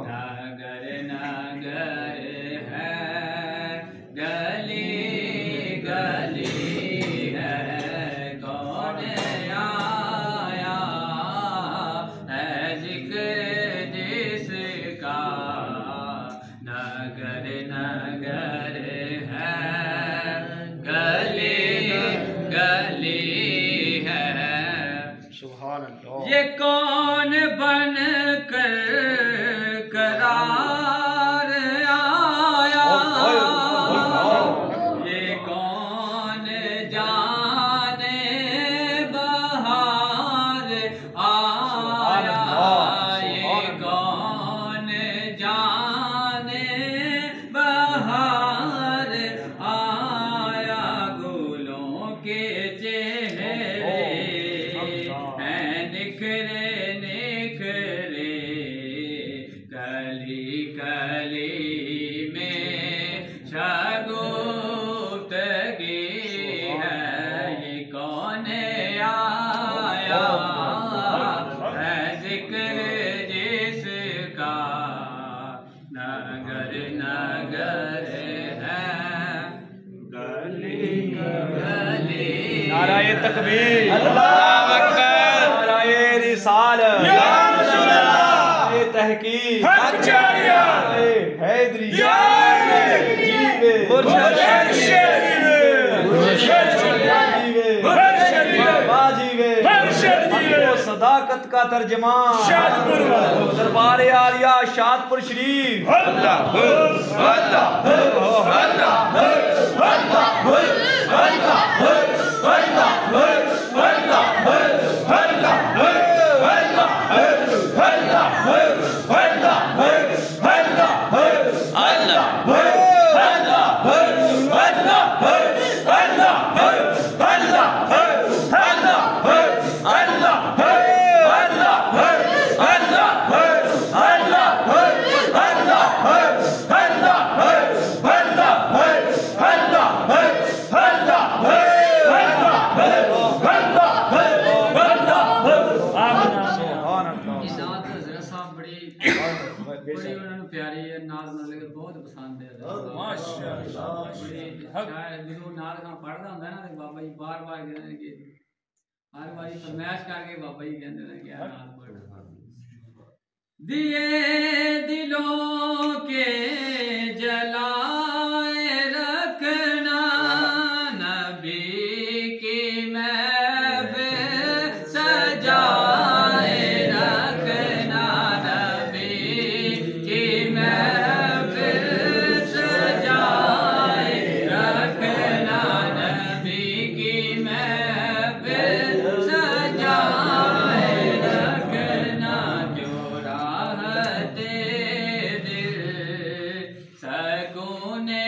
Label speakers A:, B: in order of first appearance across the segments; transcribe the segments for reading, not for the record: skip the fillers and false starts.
A: नगर नगर है गली गली है कौन आया है जिक्र जिसका नगर नगर है गली गली है।
B: सुभान अल्लाह।
A: ये कौन बन कर करार आया ये कौन जाने बहार आया ये कौन जाने बहार आया गुलों के चेहरे हैं निखरे निखरे कली कली में शगुफ्तगी है ये कौन आया है जिक्र जिसका नगर नगर है गली गली।
B: नाराए तकबीर,
C: अल्लाह अकबर,
B: नाराए रिसालत,
C: या रसूल अल्लाह,
B: नाराए तहकीक,
C: आचार्य,
B: नाराए हैदरी,
C: या
B: जीवे,
C: मुर्शद जीवे, मुर्शद जीवे,
B: बाजीवे,
C: मुर्शद जीवे,
B: सदाकत का तर्जमान
C: शादपुर
B: दरबार आलिया शादपुर शरीफ।
C: अल्लाह अल्लाह अल्लाह
A: बड़ी उन्होंने प्यारी है नाल लगे बहुत पसंद है माशाअल्लाह। जो नाल खां पढ़दा हुंदा ना ते बाबा जी बार बार कहंदे कि हर बारी फरमाइश करके बाबा जी कहंदे ने कि नाल पढ़ दिए दिलों के जलाए रखना नबी की महफिल सजाए रखना नबी की महफिल सजाए रखना नबी की महफिल सजाए रखना जो राहते दिल सकूने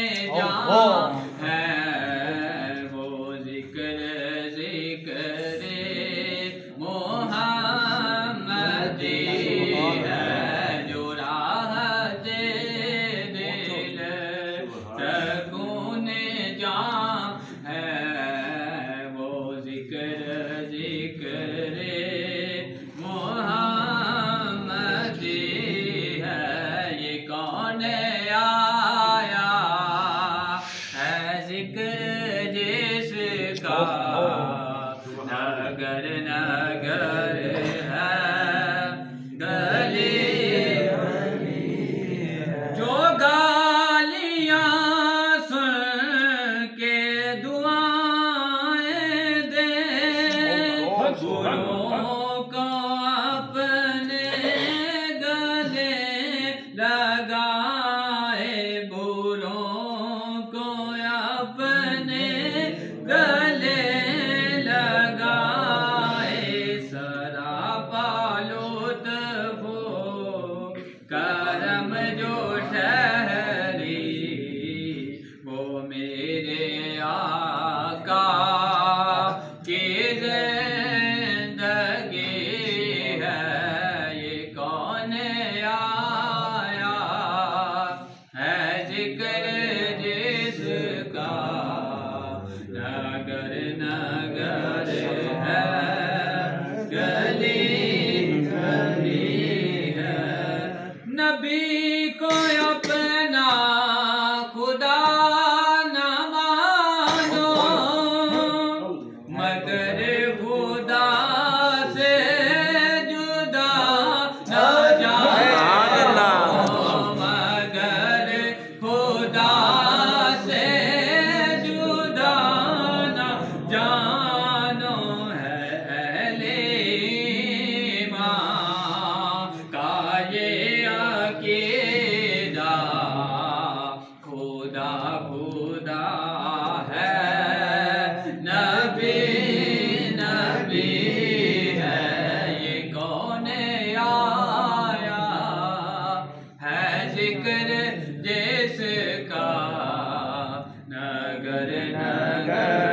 A: खुदा खुदा है, नबी नबी है, ये कौन आया है जिक्र जिसका नगर नगर